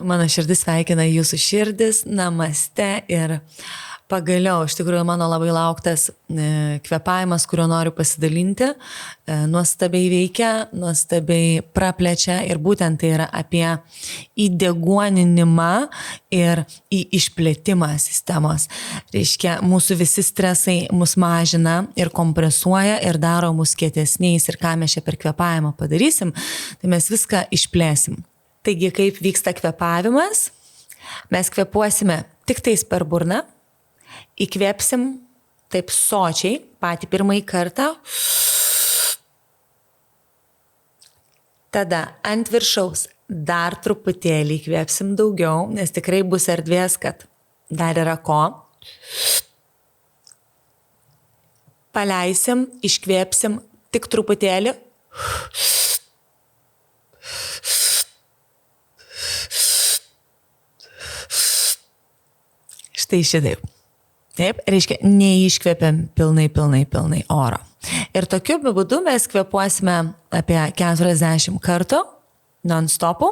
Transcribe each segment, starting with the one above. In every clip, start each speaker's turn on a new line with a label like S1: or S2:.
S1: Mano širdis sveikina jūsų širdis, namaste ir pagaliau, iš tikrųjų, mano labai lauktas kvėpavimas, kuriuo noriu pasidalinti, nuostabiai veikia, nuostabiai praplečia ir būtent tai yra apie įdeguoninimą ir į išplėtimą sistemos. Reiškia, mūsų visi stresai mus mažina ir kompresuoja ir daro mus kietesniais ir ką mes čia per kvėpavimą padarysim, tai mes viską išplėsim. Taigi, kaip vyksta kvėpavimas, mes kvėpuosime tik tais per burną, įkvėpsim taip sočiai, patį pirmąjį kartą, tada ant viršaus dar truputėlį įkvėpsim daugiau, nes tikrai bus erdvės, kad dar yra ko. Paleisim, iškvėpsim tik truputėlį. Štai šitaip. Taip, reiškia, neiškvėpiam pilnai oro. Ir tokiu būdu mes kvėpuosime apie 40 kartų non-stopų.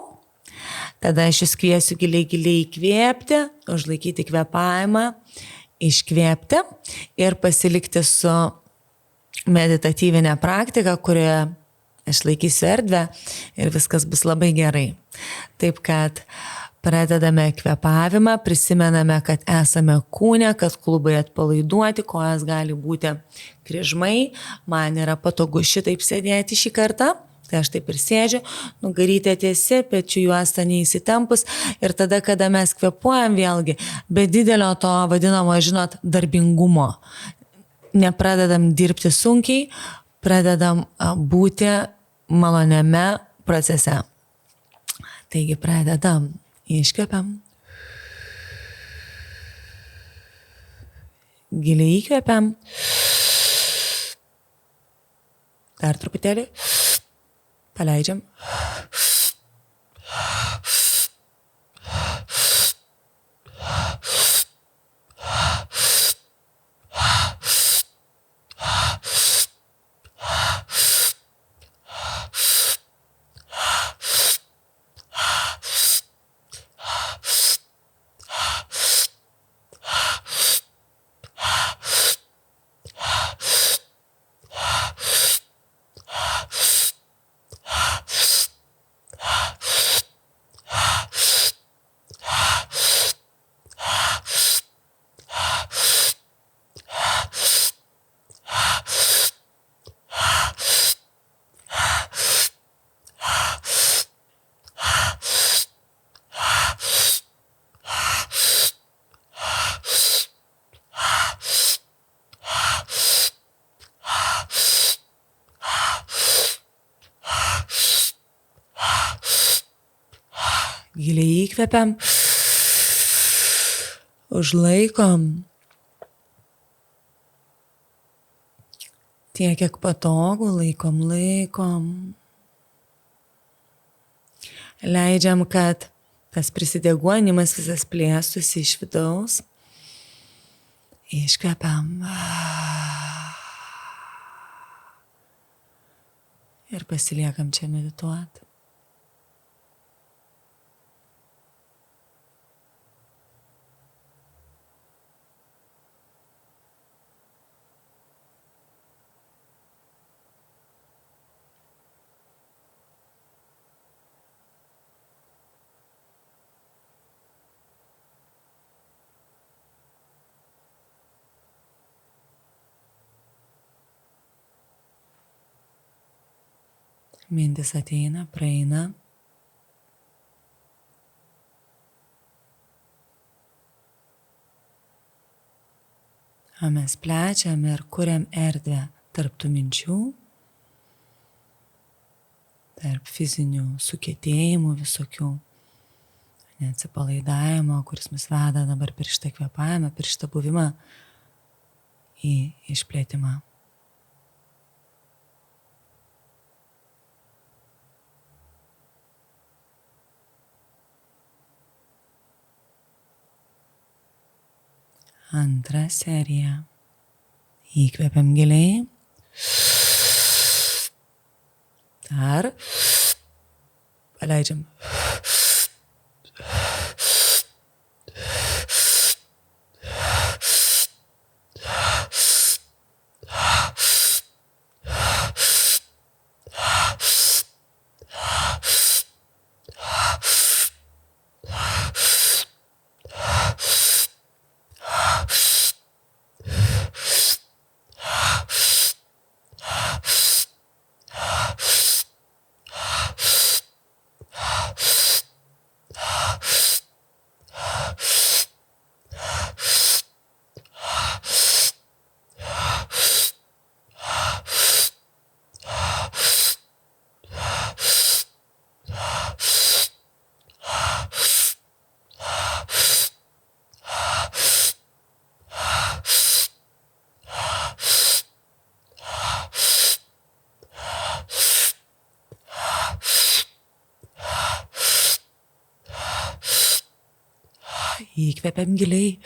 S1: Tada aš jūs kviesiu giliai įkvėpti, užlaikyti kvėpavimą, iškvėpti ir pasilikti su meditatyvinė praktika, kurioje aš laikysiu erdvę ir viskas bus labai gerai. Taip kad pradedame kvėpavimą, prisimename, kad esame kūne, kad klubai atpalaiduoti, kojas gali būti kryžmai. Man yra patogu šitaip sėdėti šį kartą, tai aš taip ir sėdžiu, nugarytė tiesi, pečių juosta neįsitempus ir tada, kada mes kvėpuojam vėlgi, be didelio to vadinamo, žinot, darbingumo. Nepradedam dirbti sunkiai, pradedam būti maloniame procese. Taigi pradedam. Iškvepiam. Giliai įkvepiam. Dar truputėlį. Paleidžiam. Giliai įkvepiam, užlaikom tiek, kiek patogu, laikom. Leidžiam, kad tas prisideguonimas visas plėstųsi iš vidaus. Iškvepiam. Ir pasiliekam čia medituoti. Mintis ateina, praeina. O mes plečiam ir kuriam erdvę tarp tų minčių, tarp fizinių sukietėjimų visokių, neatsipalaidavimo, kuris mus veda dabar per šitą kvėpavimą, per šitą buvimą į išplėtimą. Antra serija. Įkvepiam giliai. Dar. Paleidžiam. Įkvepiam giliai.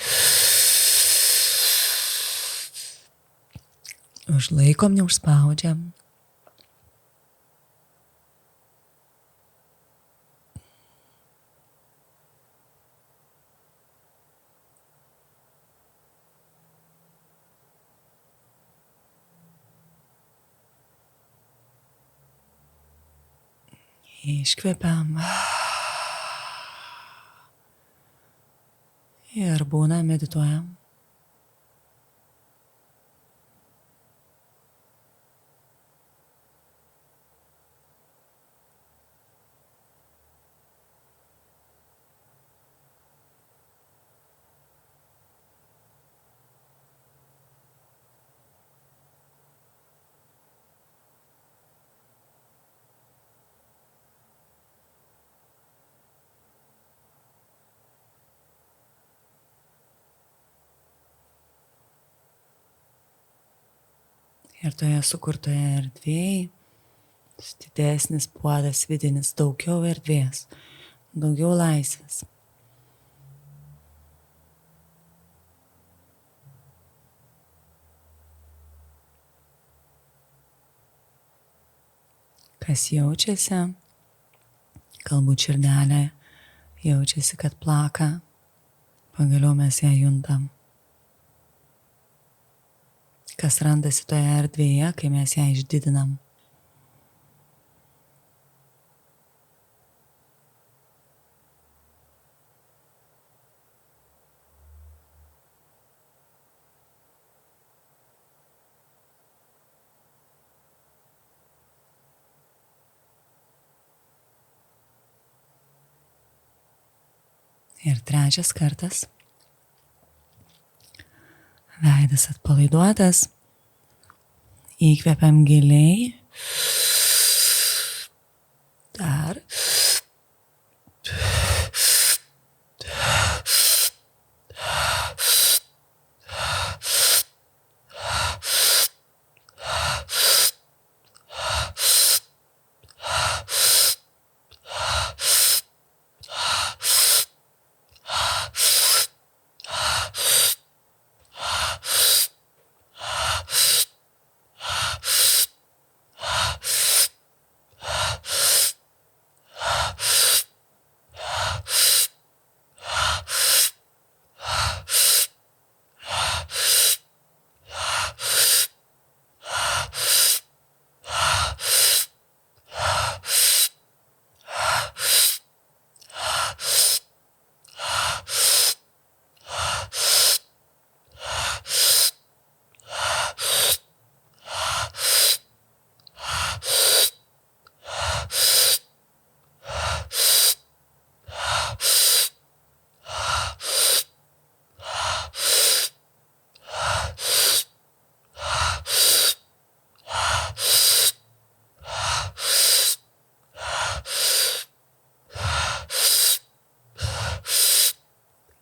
S1: Užlaikom, neužspaudžiam. Iškvepiam. Ir būna medituojam. Ir toje sukurtoje erdvėje didesnis puodas vidinis, daugiau erdvės, daugiau laisvės. Kas jaučiasi, galbūt širdelė jaučiasi, kad plaka, pagaliau mes ją juntam. Kas randasi toje erdvėje, kai mes ją išdidinam. Ir trečias kartas. Veidas atpalaiduotas. Įkvepiam giliai. Dar.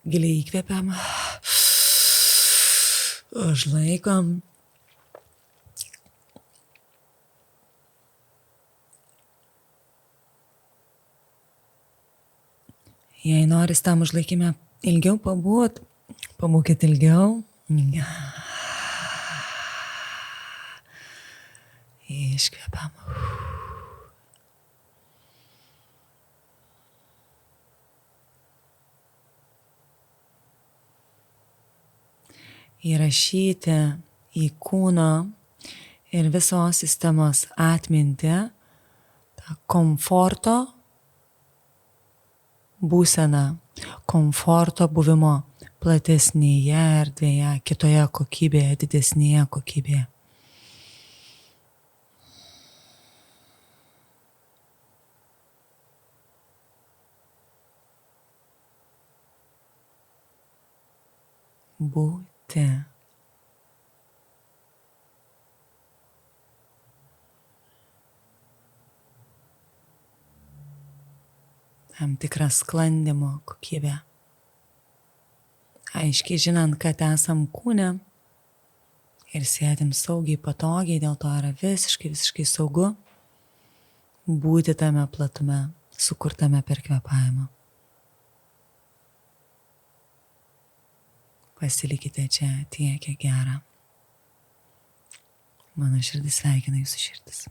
S1: Giliai įkvepiam, užlaikom. Jei noris tam užlaikime ilgiau pabūt, pabūkit ilgiau. Iškvepiam. Įrašyti į kūno ir visos sistemos atmintį tą komforto būseną, komforto buvimo platesnėje erdvėje, kitoje kokybėje, didesnėje kokybėje. Būti. Tam tikrą sklandymo kokybę. Aiškiai žinant, kad esam kūne ir sėdim saugiai, patogiai, dėl to yra visiškai saugu būti tame platume, sukurtame per kvėpavimą. Pasilikite čia tiek, kiek gera. Mano širdis sveikina jūsų širdis.